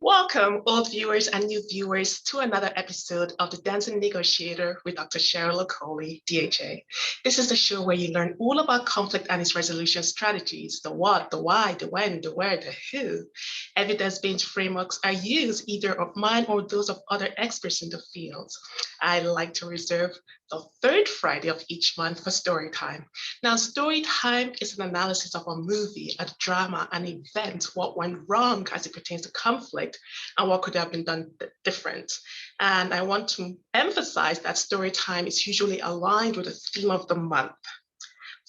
Welcome, old viewers and new viewers, to another episode of The Dancing Negotiator with Dr. Cheryl Okoli, DHA. This is the show where you learn all about conflict and its resolution strategies, the what, the why, the when, the where, the who. Evidence-based frameworks are used either of mine or those of other experts in the field. I like to reserve the third Friday of each month for story time. Now, story time is an analysis of a movie, a drama, an event, what went wrong as it pertains to conflict, and what could have been done different. And I want to emphasize that story time is usually aligned with the theme of the month.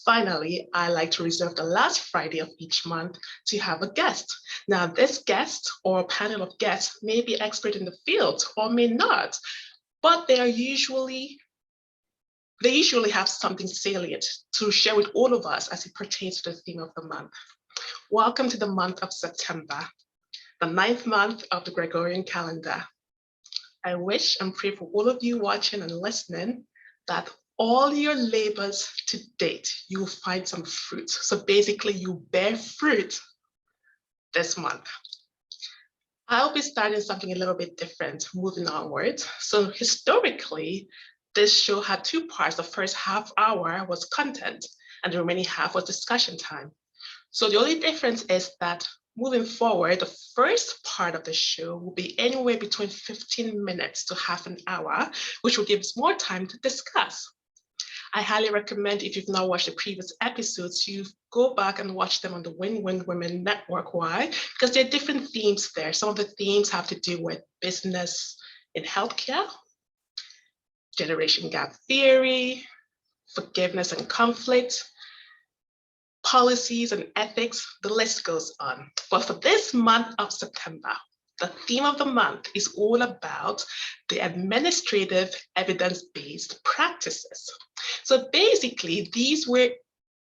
Finally, I like to reserve the last Friday of each month to have a guest. Now, this guest or a panel of guests may be expert in the field or may not, but they usually have something salient to share with all of us as it pertains to the theme of the month. Welcome to the month of September, the 9th month of the Gregorian calendar. I wish and pray for all of you watching and listening that all your labors to date, you will find some fruit. So basically you bear fruit this month. I'll be starting something a little bit different moving onward. So historically, this show had two parts. The first half hour was content and the remaining half was discussion time. So the only difference is that moving forward, the first part of the show will be anywhere between 15 minutes to half an hour, which will give us more time to discuss. I highly recommend, if you've not watched the previous episodes, you go back and watch them on the Win-Win Women Network. Why? Because there are different themes there. Some of the themes have to do with business in healthcare, generation gap theory, forgiveness and conflict, policies and ethics, the list goes on. But for this month of September, the theme of the month is all about the administrative evidence-based practices. So basically, these were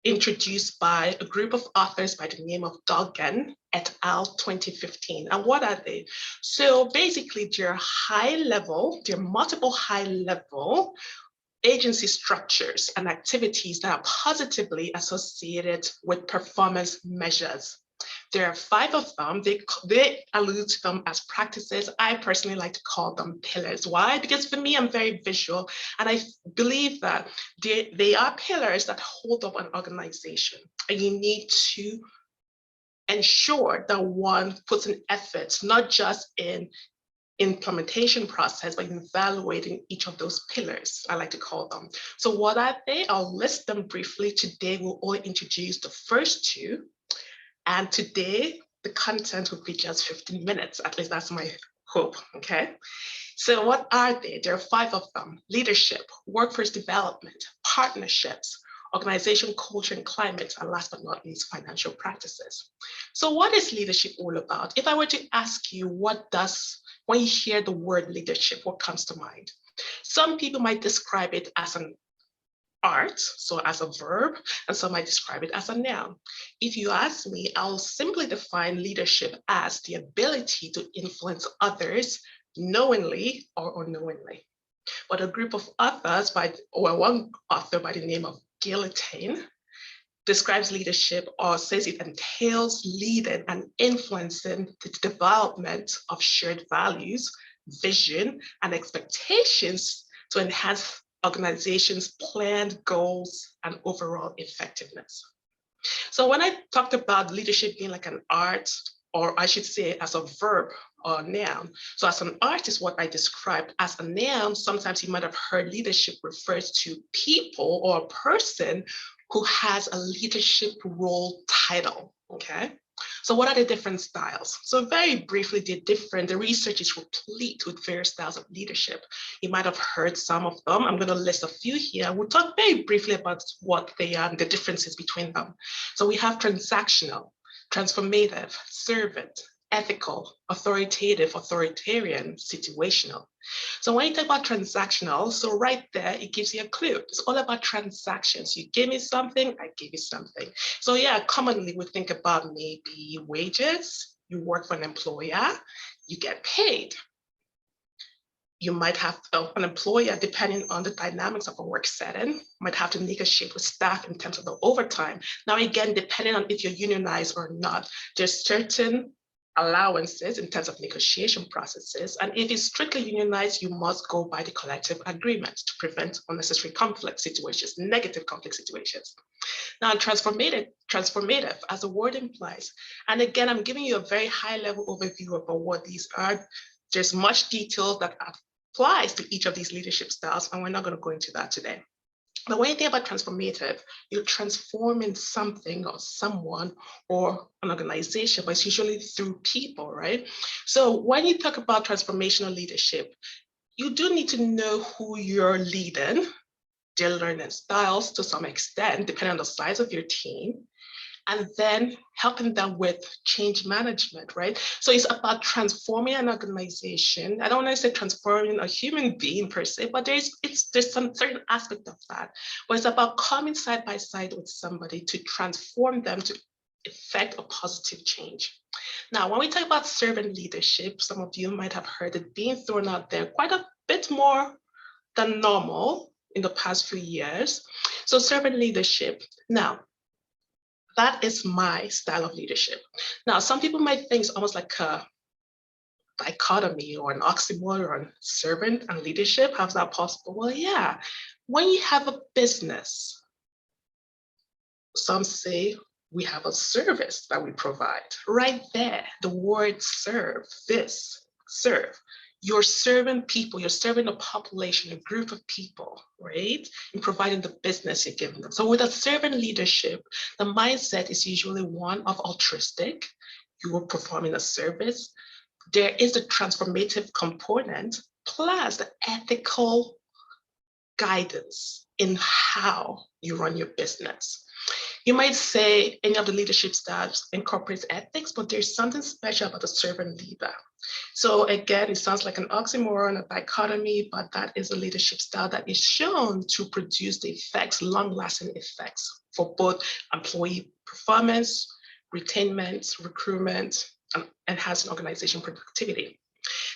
introduced by a group of authors by the name of Duggan et al. 2015. And what are they? So basically, they're multiple high-level agency structures and activities that are positively associated with performance measures. There are 5 of them. They allude to them as practices. I personally like to call them pillars. Why? Because for me, I'm very visual, and I believe that they are pillars that hold up an organization. And you need to ensure that one puts an effort, not just in implementation process, but evaluating each of those pillars, I like to call them. So what are they? I'll list them briefly. Today, we'll only introduce the first 2. And today, the content will be just 15 minutes. At least that's my hope, okay? So what are they? There are 5 of them: leadership, workforce development, partnerships, organization culture and climate, and last but not least, financial practices. So what is leadership all about? If I were to ask you, when you hear the word leadership, what comes to mind? Some people might describe it as an art, so as a verb, and some might describe it as a noun. If you ask me, I'll simply define leadership as the ability to influence others knowingly or unknowingly. But a group of authors, one author by the name of Guillotine, describes leadership or says it entails leading and influencing the development of shared values, vision, and expectations to enhance organizations' planned goals and overall effectiveness. So when I talked about leadership being like an art, or I should say as a verb or noun. So as an art is what I described. As a noun, sometimes you might have heard leadership refers to people or a person who has a leadership role title, okay? So what are the different styles? So very briefly, the research is replete with various styles of leadership. You might have heard some of them. I'm gonna list a few here. We'll talk very briefly about what they are and the differences between them. So we have transactional, transformative, servant, ethical, authoritative, authoritarian, situational. So when you talk about transactional, so right there, it gives you a clue. It's all about transactions. You give me something, I give you something. So yeah, commonly we think about maybe wages. You work for an employer, you get paid. You might have an employer, depending on the dynamics of a work setting, might have to negotiate with staff in terms of the overtime. Now, again, depending on if you're unionized or not, there's certain allowances in terms of negotiation processes. And if it's strictly unionized, you must go by the collective agreement to prevent unnecessary conflict situations, negative conflict situations. Now, transformative, as the word implies. And again, I'm giving you a very high level overview about what these are. There's much detail that applies to each of these leadership styles, and we're not going to go into that today. But when you think about transformative, you're transforming something or someone or an organization, but it's usually through people, right? So when you talk about transformational leadership, you do need to know who you're leading, their learning styles to some extent, depending on the size of your team, and then helping them with change management, right? So it's about transforming an organization. I don't want to say transforming a human being per se, but there's some certain aspect of that. But it's about coming side by side with somebody to transform them to effect a positive change. Now, when we talk about servant leadership, some of you might have heard it being thrown out there quite a bit more than normal in the past few years. So servant leadership. Now, that is my style of leadership. Now, some people might think it's almost like a dichotomy or an oxymoron, servant and leadership. How's that possible? Well, yeah, when you have a business, some say we have a service that we provide. Right there, the word serve, serve. You're serving people, you're serving a population, a group of people, right? In providing the business you're giving them. So with a servant leadership, the mindset is usually one of altruistic. You are performing a service. There is a transformative component, plus the ethical guidance in how you run your business. You might say any of the leadership styles incorporates ethics, but there's something special about the servant leader. So again, it sounds like an oxymoron, a dichotomy, but that is a leadership style that is shown to produce the effects, long-lasting effects for both employee performance, retainment, recruitment, and enhancing organization productivity.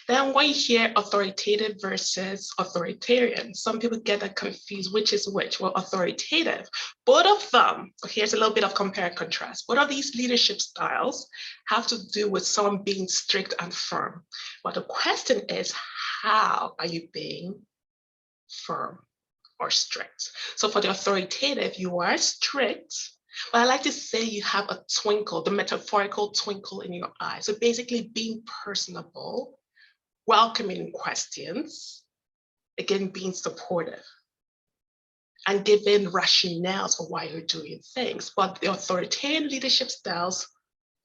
Then when you hear authoritative versus authoritarian, some people get that confused, which is which? Well, authoritative, both of them, here's a little bit of compare and contrast. Both of these leadership styles have to do with someone being strict and firm. But the question is, how are you being firm or strict? So for the authoritative, you are strict, but I like to say you have a twinkle, the metaphorical twinkle in your eye. So basically being personable, welcoming questions, again, being supportive and giving rationales for why you're doing things. But the authoritarian leadership styles,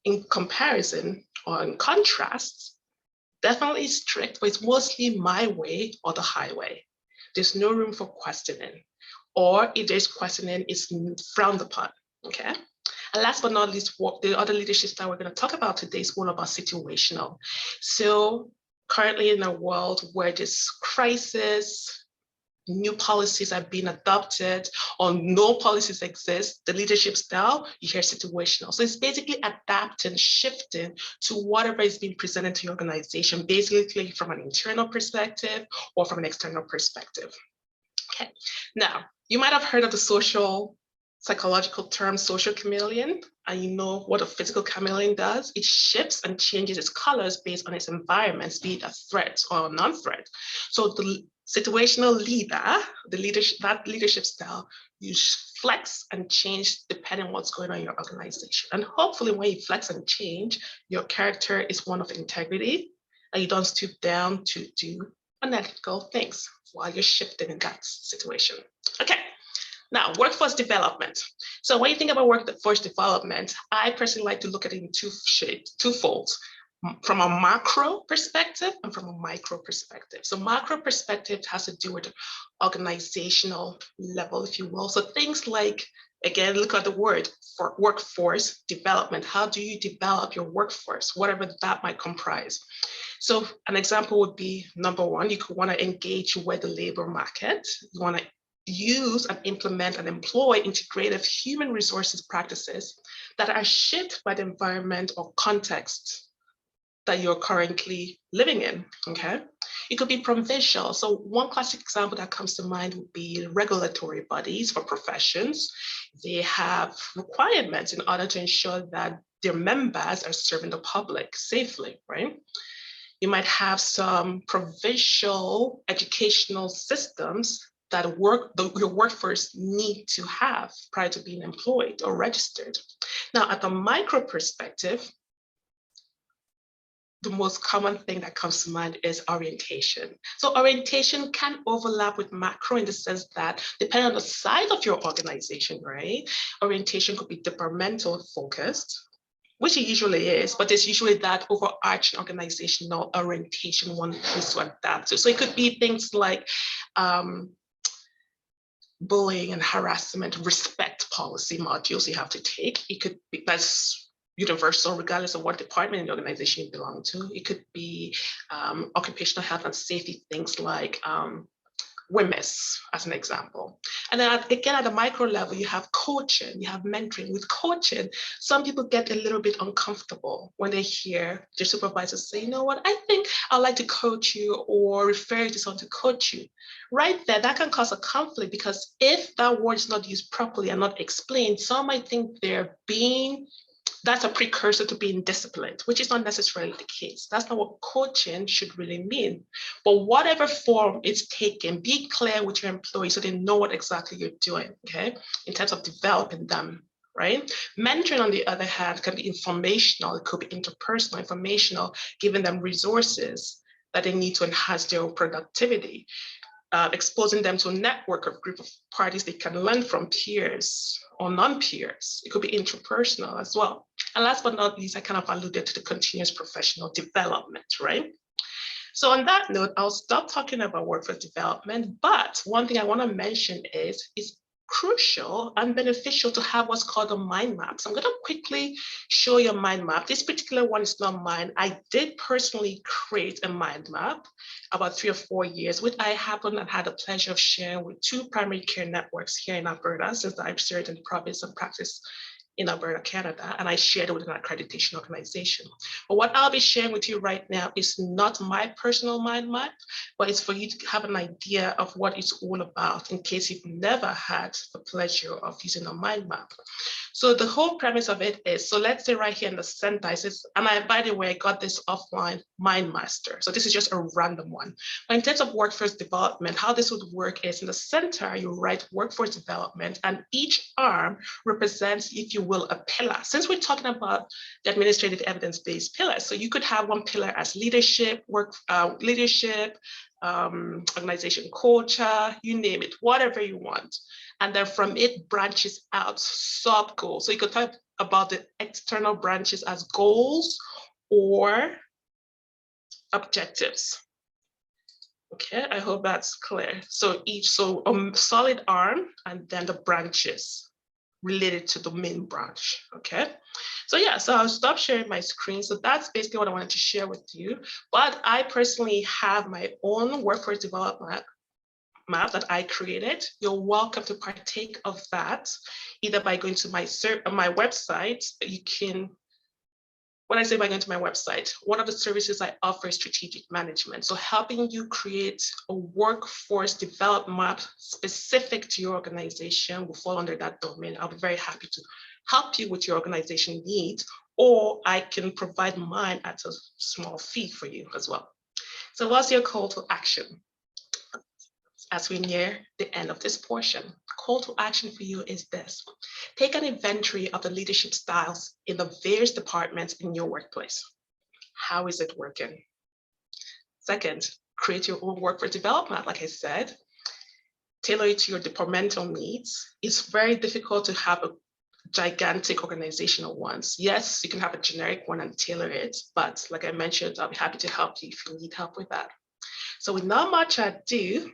in comparison or in contrast, definitely strict, but it's mostly my way or the highway. There's no room for questioning, or if there's questioning, it's frowned upon, okay? And last but not least, what the other leadership style we're going to talk about today is all about situational. So currently in a world where there's crisis, new policies are being adopted, or no policies exist, the leadership style, you hear situational. So it's basically adapting, shifting to whatever is being presented to your organization, basically from an internal perspective or from an external perspective. Okay, now, you might have heard of the psychological term social chameleon, and you know what a physical chameleon does. It shifts and changes its colors based on its environments, be it a threat or a non-threat. So the situational leader, that leadership style, you flex and change depending on what's going on in your organization. And hopefully when you flex and change, your character is one of integrity, and you don't stoop down to do unethical things while you're shifting in that situation. Okay. Now, workforce development. So when you think about workforce development, I personally like to look at it in twofold, from a macro perspective and from a micro perspective. So macro perspective has to do with organizational level, if you will. So things like, again, look at the word for workforce development. How do you develop your workforce, whatever that might comprise? So an example would be, number one, you could want to engage with the labor market. You want to use and implement and employ integrative human resources practices that are shaped by the environment or context that you're currently living in, okay? It could be provincial. So one classic example that comes to mind would be regulatory bodies for professions. They have requirements in order to ensure that their members are serving the public safely, right? You might have some provincial educational systems that your workforce need to have prior to being employed or registered. Now, at the micro perspective, the most common thing that comes to mind is orientation. So orientation can overlap with macro in the sense that depending on the size of your organization, right? Orientation could be departmental focused, which it usually is, but it's usually that overarching organizational orientation one needs to adapt to. So it could be things like bullying and harassment, respect policy modules you have to take. It could be, that's universal regardless of what department in the organization you belong to. It could be occupational health and safety, things like WMIS as an example. And then again, at the micro level, you have coaching, you have mentoring. With coaching, some people get a little bit uncomfortable when they hear their supervisors say, you know what, I think I'd like to coach you or refer you to someone to coach you. Right there, that can cause a conflict because if that word is not used properly and not explained, some might think that's a precursor to being disciplined, which is not necessarily the case. That's not what coaching should really mean. But whatever form it's taken, be clear with your employees so they know what exactly you're doing, okay? In terms of developing them, right? Mentoring, on the other hand, can be informational. It could be interpersonal, informational, giving them resources that they need to enhance their own productivity. Exposing them to a network of group of parties they can learn from, peers or non-peers. It could be interpersonal as well. And last but not least, I kind of alluded to the continuous professional development, right? So on that note, I'll stop talking about workforce development, but one thing I want to mention is it's crucial and beneficial to have what's called a mind map. So I'm going to quickly show you a mind map. This particular one is not mine. I did personally create a mind map about 3 or 4 years, which I happened and had the pleasure of sharing with 2 primary care networks here in Alberta, since I've served in the province and practice in Alberta, Canada, and I shared it with an accreditation organization. But what I'll be sharing with you right now is not my personal mind map, but it's for you to have an idea of what it's all about in case you've never had the pleasure of using a mind map. So the whole premise of it is, so let's say right here in the center, it says, and by the way, I got this offline, Mind Master. So this is just a random one. But in terms of workforce development, how this would work is in the center, you write workforce development, and each arm represents, if you will, a pillar. Since we're talking about the administrative evidence-based pillars, so you could have one pillar as leadership, organization culture, you name it, whatever you want. And then from it branches out sub goals. So you could talk about the external branches as goals or objectives. Okay, I hope that's clear. So solid arm and then the branches related to the main branch, okay? So yeah, so I'll stop sharing my screen. So that's basically what I wanted to share with you. But I personally have my own workforce development map that I created. You're welcome to partake of that, either by going to my website. You can, when I say by going to my website, one of the services I offer is strategic management. So helping you create a workforce development map specific to your organization will fall under that domain. I'll be very happy to help you with your organization needs, or I can provide mine at a small fee for you as well. So what's your call to action? As we near the end of this portion, call to action for you is this. Take an inventory of the leadership styles in the various departments in your workplace. How is it working? Second, create your own workforce development. Like I said, tailor it to your departmental needs. It's very difficult to have a gigantic organizational ones. Yes, you can have a generic one and tailor it, but like I mentioned, I'll be happy to help you if you need help with that. So with not much ado,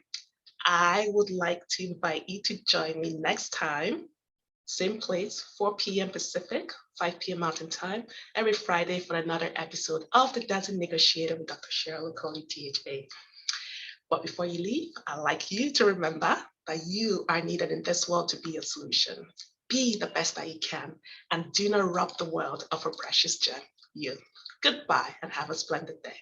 I would like to invite you to join me next time, same place, 4 p.m. Pacific, 5 p.m. Mountain Time, every Friday for another episode of The Dancing Negotiator with Dr. Cheryl Okoli, DHA. But before you leave, I'd like you to remember that you are needed in this world to be a solution. Be the best that you can, and do not rob the world of a precious gem, you. Goodbye, and have a splendid day.